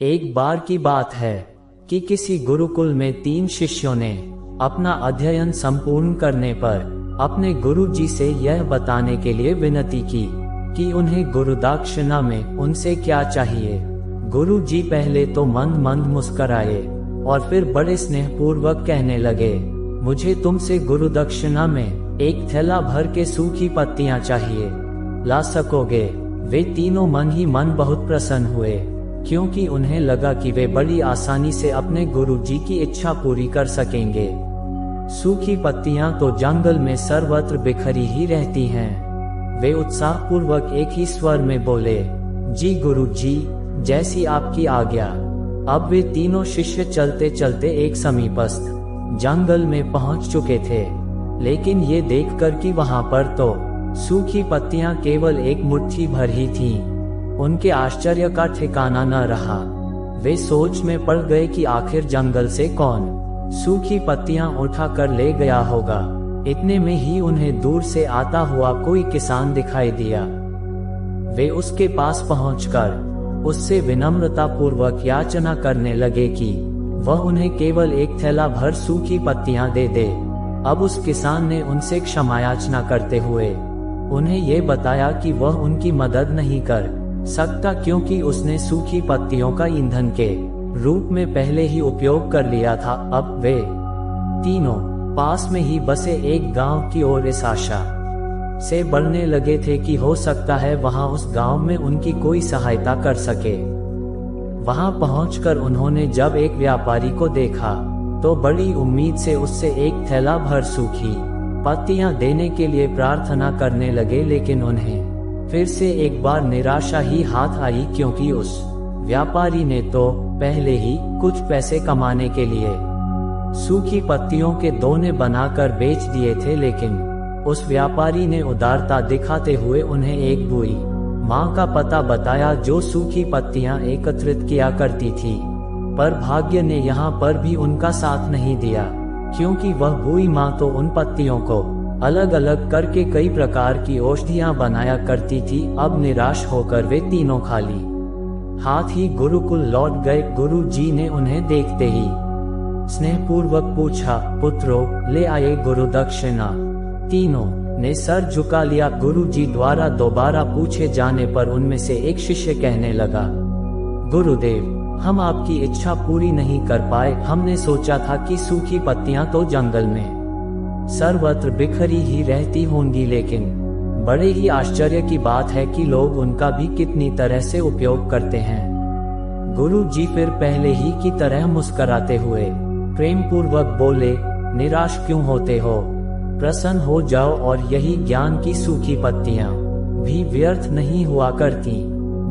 एक बार की बात है कि किसी गुरुकुल में 3 शिष्यों ने अपना अध्ययन संपूर्ण करने पर अपने गुरु जी से यह बताने के लिए विनती की कि उन्हें गुरुदक्षिणा में उनसे क्या चाहिए। गुरु जी पहले तो मंद मंद मुस्कराए और फिर बड़े स्नेहपूर्वक कहने लगे, मुझे तुमसे गुरुदक्षिणा में एक थैला भर के सूखी पत्तियां चाहिए, ला सकोगे? वे तीनों मन ही मन बहुत प्रसन्न हुए, क्योंकि उन्हें लगा कि वे बड़ी आसानी से अपने गुरु जी की इच्छा पूरी कर सकेंगे। सूखी पत्तियां तो जंगल में सर्वत्र बिखरी ही रहती हैं। वे उत्साहपूर्वक एक ही स्वर में बोले, जी गुरु जी, जैसी आपकी आज्ञा। अब वे तीनों शिष्य चलते चलते एक समीपस्थ जंगल में पहुंच चुके थे, लेकिन ये देखकर कि वहां पर तो सूखी पत्तियां केवल एक मुट्ठी भर ही थीं, उनके आश्चर्य का ठिकाना न रहा। वे सोच में पड़ गए कि आखिर जंगल से कौन सूखी पत्तियां उठा कर ले गया होगा। इतने में ही उन्हें दूर से आता हुआ कोई किसान दिखाई दिया। वे उसके पास पहुंचकर उससे विनम्रता पूर्वक याचना करने लगे कि वह उन्हें केवल एक थैला भर सूखी पत्तियां दे दे। अब उस किसान ने उनसे क्षमायाचना करते हुए उन्हें ये बताया कि वह उनकी मदद नहीं कर सकता, क्योंकि उसने सूखी पत्तियों का ईंधन के रूप में पहले ही उपयोग कर लिया था। अब वे तीनों पास में ही बसे एक गांव की ओर इस आशा से बढ़ने लगे थे कि हो सकता है वहां उस गांव में उनकी कोई सहायता कर सके। वहां पहुंचकर उन्होंने जब एक व्यापारी को देखा तो बड़ी उम्मीद से उससे एक थैला भर सूखी पत्तियां देने के लिए प्रार्थना करने लगे, लेकिन उन्हें फिर से एक बार निराशा ही हाथ आई, क्योंकि उस व्यापारी ने तो पहले ही कुछ पैसे कमाने के लिए सूखी पत्तियों के दोने बनाकर बेच दिए थे। लेकिन उस व्यापारी ने उदारता दिखाते हुए उन्हें एक बुई माँ का पता बताया जो सूखी पत्तियां एकत्रित किया करती थी। पर भाग्य ने यहाँ पर भी उनका साथ नहीं दिया, क्योंकि वह बुई माँ तो उन पत्तियों को अलग अलग करके कई प्रकार की औषधियां बनाया करती थी। अब निराश होकर वे तीनों खाली हाथ ही गुरुकुल लौट गए। गुरु जी ने उन्हें देखते ही स्नेहपूर्वक पूछा, पुत्रों, ले आए गुरुदक्षिणा? तीनों ने सर झुका लिया। गुरु जी द्वारा दोबारा पूछे जाने पर उनमें से एक शिष्य कहने लगा, गुरुदेव, हम आपकी इच्छा पूरी नहीं कर पाए। हमने सोचा था कि सूखी पत्तियां तो जंगल में सर्वत्र बिखरी ही रहती होंगी, लेकिन बड़े ही आश्चर्य की बात है कि लोग उनका भी कितनी तरह से उपयोग करते हैं। गुरु जी फिर पहले ही की तरह मुस्कुराते हुए प्रेम पूर्वक बोले, निराश क्यों होते हो? प्रसन्न हो जाओ, और यही ज्ञान की सूखी पत्तियां भी व्यर्थ नहीं हुआ करती,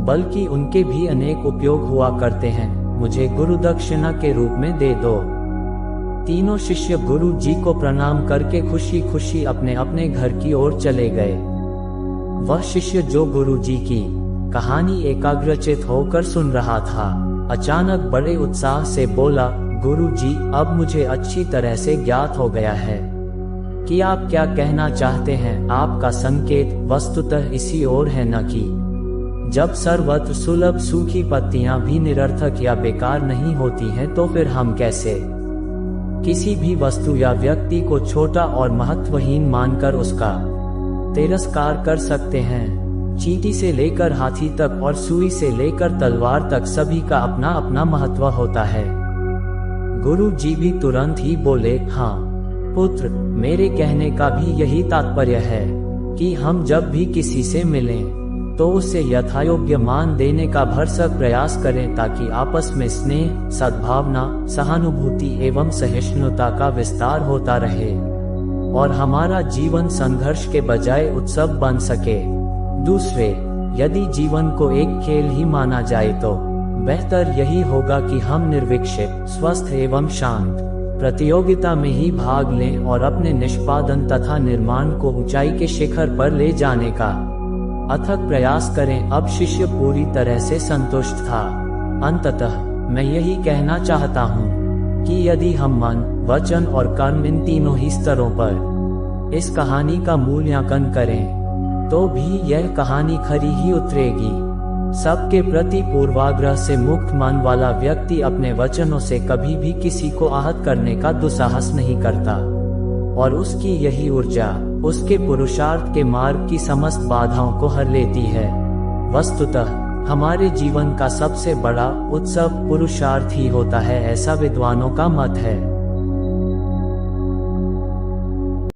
बल्कि उनके भी अनेक उपयोग हुआ करते हैं। मुझे गुरुदक्षिणा के रूप में दे दो। तीनों शिष्य गुरु जी को प्रणाम करके खुशी खुशी अपने अपने घर की ओर चले गए। वह शिष्य जो गुरु जी की कहानी एकाग्रचित होकर सुन रहा था, अचानक बड़े उत्साह से बोला, गुरु जी, अब मुझे अच्छी तरह से ज्ञात हो गया है कि आप क्या कहना चाहते हैं। आपका संकेत वस्तुतः इसी ओर है न कि जब सर्वत्र सुलभ सूखी पत्तियां भी निरर्थक या बेकार नहीं होती हैं, तो फिर हम कैसे किसी भी वस्तु या व्यक्ति को छोटा और महत्वहीन मानकर उसका तिरस्कार कर सकते हैं। चींटी से लेकर हाथी तक और सुई से लेकर तलवार तक सभी का अपना अपना महत्व होता है। गुरु जी भी तुरंत ही बोले, हाँ पुत्र, मेरे कहने का भी यही तात्पर्य है कि हम जब भी किसी से मिलें तो उसे यथायोग्य मान देने का भरसक प्रयास करें, ताकि आपस में स्नेह, सद्भावना, सहानुभूति एवं सहिष्णुता का विस्तार होता रहे और हमारा जीवन संघर्ष के बजाय उत्सव बन सके। दूसरे, यदि जीवन को एक खेल ही माना जाए तो बेहतर यही होगा कि हम निर्विक्षिप, स्वस्थ एवं शांत प्रतियोगिता में ही भाग लें और अपने निष्पादन तथा निर्माण को ऊंचाई के शिखर पर ले जाने का अथक प्रयास करें। अब शिष्य पूरी तरह से संतुष्ट था। अंततः मैं यही कहना चाहता हूँ कि यदि हम मन, वचन और कर्म इन तीनों ही स्तरों पर इस कहानी का मूल्यांकन करें तो भी यह कहानी खरी ही उतरेगी। सबके प्रति पूर्वाग्रह से मुक्त मन वाला व्यक्ति अपने वचनों से कभी भी किसी को आहत करने का दुस्साहस नहीं करता, और उसकी यही ऊर्जा उसके पुरुषार्थ के मार्ग की समस्त बाधाओं को हर लेती है। वस्तुतः हमारे जीवन का सबसे बड़ा उत्सव पुरुषार्थ ही होता है, ऐसा विद्वानों का मत है।